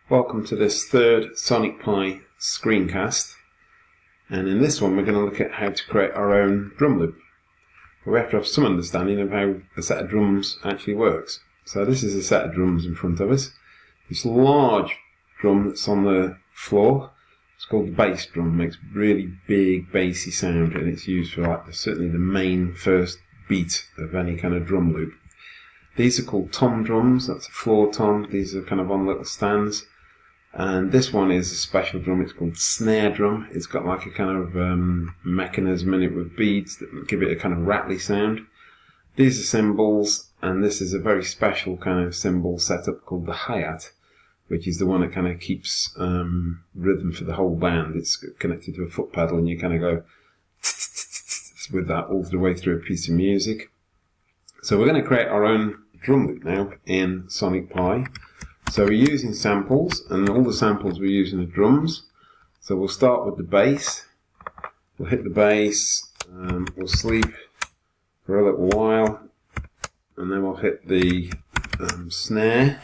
Welcome to this third Sonic Pi screencast, and in this one we're going to look at how to create our own drum loop. But we have to have some understanding of how a set of drums actually works. So this is a set of drums in front of us. This large drum that's on the floor, it's called the bass drum, makes really big bassy sound, and it's used for certainly the main first beat of any kind of drum loop. These are called tom drums, that's a floor tom. These are kind of on little stands. And this one is a special drum, it's called snare drum. It's got like a kind of mechanism in it with beads that give it a kind of rattly sound. These are cymbals, and this is a very special kind of cymbal setup called the hi-hat, which is the one that kind of keeps rhythm for the whole band. It's connected to a foot pedal, and you kind of go with that all the way through a piece of music. So we're going to create our own drum loop now in Sonic Pi. So we're using samples, and all the samples we're using are drums. So we'll start with the bass. We'll hit the bass, we'll sleep for a little while, and then we'll hit the snare.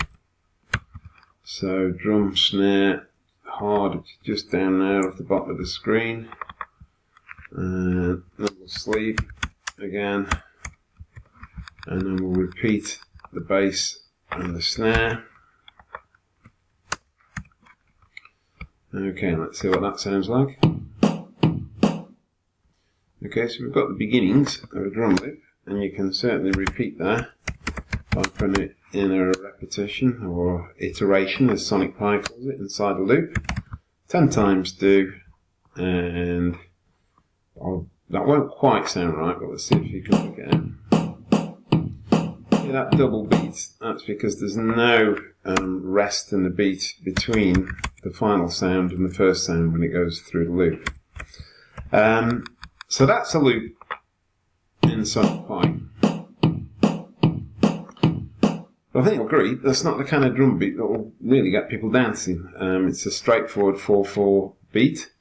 So drum, snare, hard, just down there off the bottom of the screen. And then we'll sleep again, and then we'll repeat the bass and the snare. Okay, let's see what that sounds like. Okay, so we've got the beginnings of a drum loop, and you can certainly repeat that by putting it in a repetition or iteration, as Sonic Pi calls it, inside a loop. 10 times do, and that won't quite sound right, but let's see if you can work it out. That double beat, that's because there's no rest in the beat between the final sound and the first sound when it goes through the loop. So that's a loop in Sonic Pi. But I think you'll agree, that's not the kind of drum beat that will really get people dancing. It's a straightforward 4/4 beat.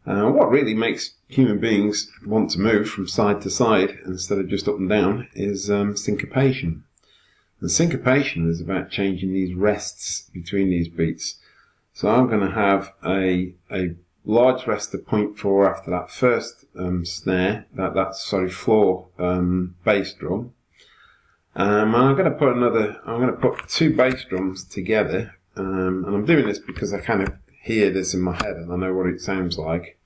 What really makes human beings want to move from side to side instead of just up and down is syncopation. And syncopation is about changing these rests between these beats. So I'm going to have a large rest of 0.4 after that first snare, floor bass drum. And I'm going to put two bass drums together, and I'm doing this because I kind of hear this in my head and I know what it sounds like.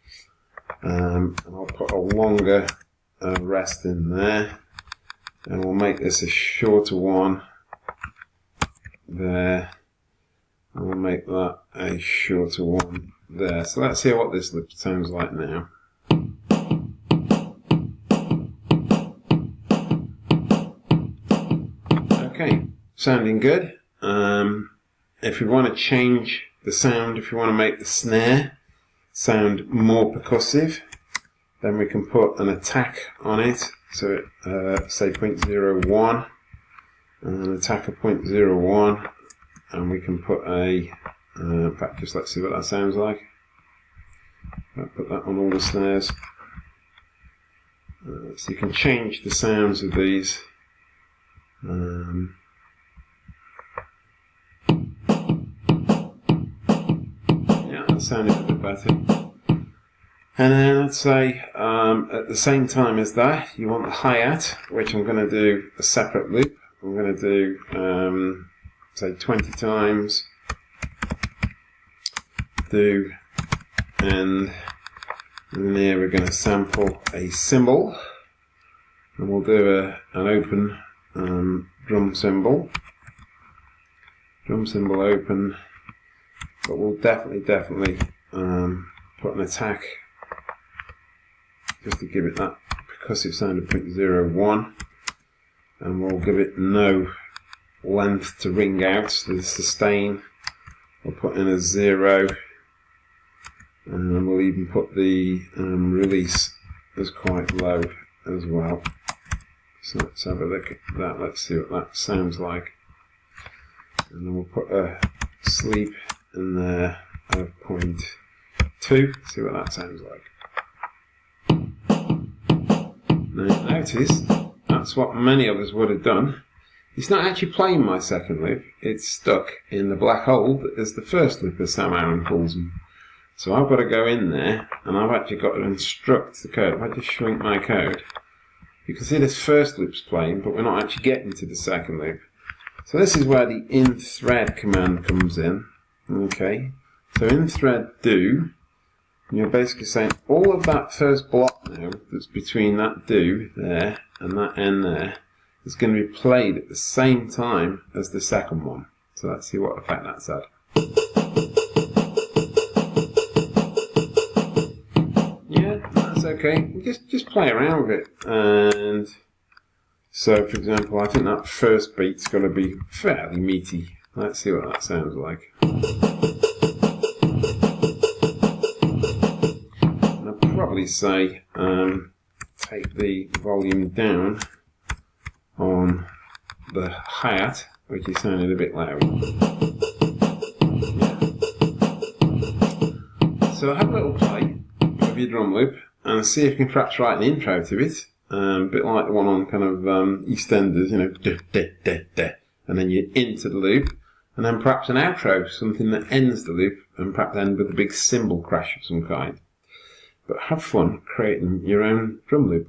And I'll put a longer rest in there, and we'll make this a shorter one there, and we'll make that a shorter one there. So let's hear what this loop sounds like now. Okay, sounding good. If we want to change the sound, if we want to make the snare sound more percussive, then we can put an attack on it. So say 0.01, and an attack of 0.01, and we can put in fact, just let's see what that sounds like. I'll put that on all the snares. So you can change the sounds of these. Yeah, that sounded a bit better. And then let's say at the same time as that, you want the hi-hat, which I'm going to do a separate loop. I'm going to do say 20 times. Do, and there we're going to sample a cymbal, and we'll do an open drum cymbal open, but we'll definitely put an attack just to give it that percussive sound of 0.01, and we'll give it no length to ring out, so the sustain we'll put in a 0, and we'll even put the release as quite low as well. So let's have a look at that, let's see what that sounds like. And then we'll put a sleep in there of 0.2, see what that sounds like. Now notice, that's what many of us would have done It's not actually playing my second loop, it's stuck in the black hole that is the first loop, as Sam Aaron calls them. So I've got to go in there, and I've actually got to instruct the code. If I just shrink my code, you can see this first loop's playing, but we're not actually getting to the second loop. So this is where the in-thread command comes in. Okay, so in-thread do, and you're basically saying all of that first block now that's between that do there and that n there is going to be played at the same time as the second one. So let's see what effect that's had. Yeah, that's okay. Just play around with it. And so, for example, I think that first beat's going to be fairly meaty. Let's see what that sounds like. And I'd probably say take the volume down on the hi-hat, which is sounding a bit loud. Yeah. So have a little play with your drum loop and see if you can perhaps write an intro to it, a bit like the one on kind of EastEnders, you know, duh, duh, duh, duh, and then you're into the loop, and then perhaps an outro, something that ends the loop, and perhaps end with a big cymbal crash of some kind. But have fun creating your own drum loop.